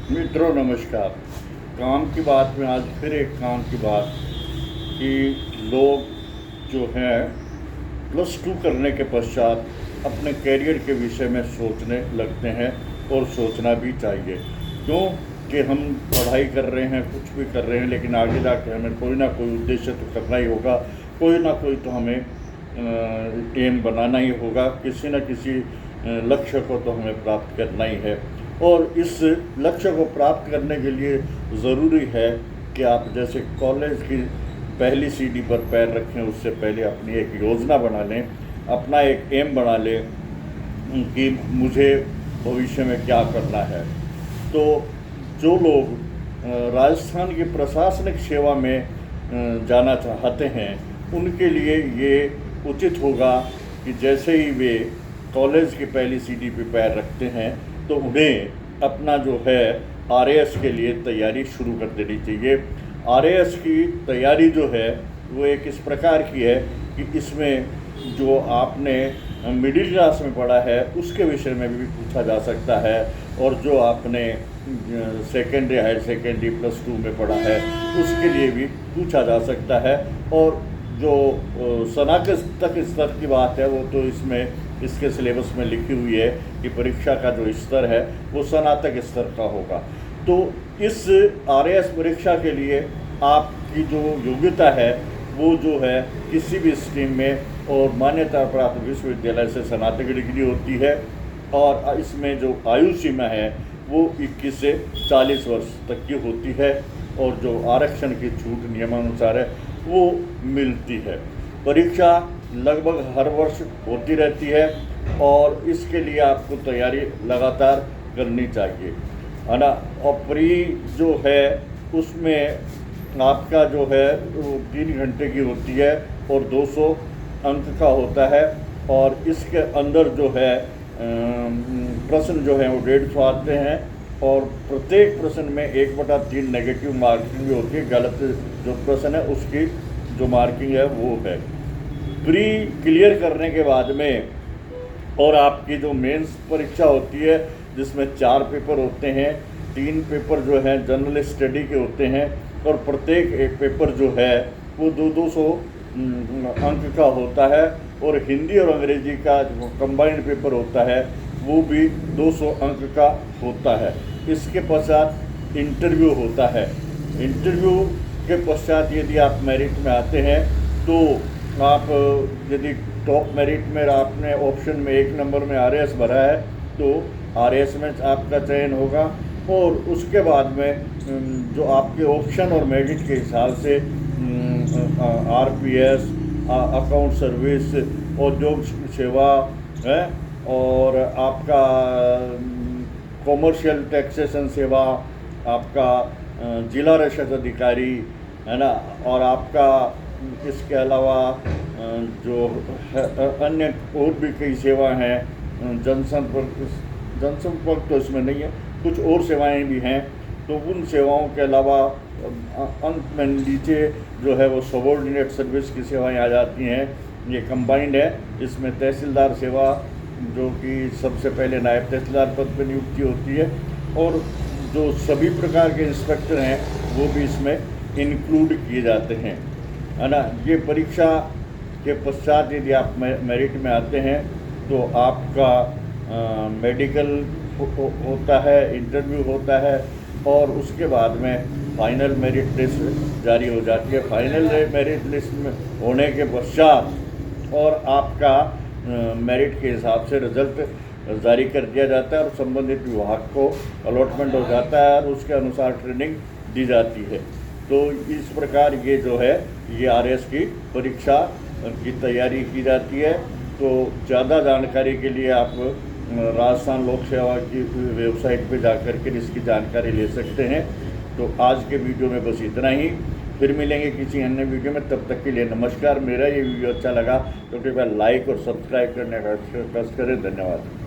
मित्रों नमस्कार। काम की बात में आज फिर एक काम की बात कि लोग जो हैं +2 करने के पश्चात अपने करियर के विषय में सोचने लगते हैं और सोचना भी चाहिए। क्यों कि हम पढ़ाई कर रहे हैं, कुछ भी कर रहे हैं, लेकिन आगे जाके हमें कोई ना कोई उद्देश्य तो करना ही होगा, कोई ना कोई तो हमें एम बनाना ही होगा, किसी न किसी लक्ष्य को तो हमें प्राप्त करना ही है। और इस लक्ष्य को प्राप्त करने के लिए ज़रूरी है कि आप जैसे कॉलेज की पहली सीढ़ी पर पैर रखें, उससे पहले अपनी एक योजना बना लें, अपना एक एम बना लें कि मुझे भविष्य में क्या करना है। तो जो लोग राजस्थान की प्रशासनिक सेवा में जाना चाहते हैं, उनके लिए ये उचित होगा कि जैसे ही वे कॉलेज की पहली सीढ़ी पर पैर रखते हैं तो उन्हें अपना जो है आरएएस के लिए तैयारी शुरू कर देनी चाहिए। आरएएस की तैयारी जो है वो एक इस प्रकार की है कि इसमें जो आपने मिडिल क्लास में पढ़ा है उसके विषय में भी पूछा जा सकता है, और जो आपने सेकेंडरी, हायर सेकेंडरी +2 में पढ़ा है उसके लिए भी पूछा जा सकता है। और जो स्नातक स्तर की बात है वो तो इसमें इसके सिलेबस में लिखी हुई है कि परीक्षा का जो स्तर है वो स्नातक स्तर का होगा। तो इस आरएएस परीक्षा के लिए आपकी जो योग्यता है वो जो है किसी भी स्ट्रीम में और मान्यता प्राप्त विश्वविद्यालय से स्नातक डिग्री होती है, और इसमें जो आयु सीमा है वो 21 से 40 वर्ष तक की होती है, और जो आरक्षण की छूट नियमानुसार है वो मिलती है। परीक्षा लगभग हर वर्ष होती रहती है और इसके लिए आपको तैयारी लगातार करनी चाहिए, है ना। और प्री जो है उसमें आपका जो है वो 3 घंटे की होती है और 200 अंक का होता है, और इसके अंदर जो है प्रश्न जो है वो 150 आते हैं, और प्रत्येक प्रश्न में 1/3 नेगेटिव मार्किंग भी होती है। गलत जो प्रश्न है उसकी जो मार्किंग है वो है। प्री क्लियर करने के बाद में और आपकी जो मेंस परीक्षा होती है जिसमें 4 पेपर होते हैं, 3 पेपर जो हैं जनरल स्टडी के होते हैं, और प्रत्येक एक पेपर जो है वो 200 अंक का होता है, और हिंदी और अंग्रेजी का जो कंबाइंड पेपर होता है वो भी 200 अंक का होता है। इसके पश्चात इंटरव्यू होता है। इंटरव्यू के पश्चात यदि आप मेरिट में आते हैं तो आप यदि टॉप मेरिट में आपने ऑप्शन में 1 नंबर में आरएएस भरा है तो आरएएस में आपका चयन होगा, और उसके बाद में जो आपके ऑप्शन और मेरिट के हिसाब से आरपीएस, अकाउंट सर्विस, औद्योगिक सेवा है, और आपका कॉमर्शियल टैक्सेशन सेवा, आपका जिला रसद अधिकारी, है ना, और आपका इसके अलावा जो अन्य और भी कई सेवा हैं, जनसंपर्क तो इसमें नहीं है, कुछ और सेवाएं भी हैं। तो उन सेवाओं के अलावा अंत में नीचे जो है वो सबॉर्डिनेट सर्विस की सेवाएं आ जाती हैं। ये कंबाइंड है। इसमें तहसीलदार सेवा जो कि सबसे पहले नायब तहसीलदार पद पर नियुक्ति होती है, और जो सभी प्रकार के इंस्पेक्टर हैं वो भी इसमें इंक्लूड किए जाते हैं, है ना। ये परीक्षा के पश्चात यदि आप मेरिट में आते हैं तो आपका मेडिकल होता है, इंटरव्यू होता है, और उसके बाद में फाइनल मेरिट लिस्ट जारी हो जाती है। फाइनल मेरिट लिस्ट में होने के पश्चात और आपका मेरिट के हिसाब से रिजल्ट जारी कर दिया जाता है और संबंधित विभाग को अलॉटमेंट हो जाता है और उसके अनुसार ट्रेनिंग दी जाती है। तो इस प्रकार ये जो है ये आरएएस की परीक्षा की तैयारी की जाती है। तो ज़्यादा जानकारी के लिए आप राजस्थान लोक सेवा की वेबसाइट पर जाकर के इसकी जानकारी ले सकते हैं। तो आज के वीडियो में बस इतना ही, फिर मिलेंगे किसी अन्य वीडियो में। तब तक के लिए नमस्कार। मेरा ये वीडियो अच्छा लगा तो कृपया लाइक और सब्सक्राइब करने का कष्ट करें। धन्यवाद।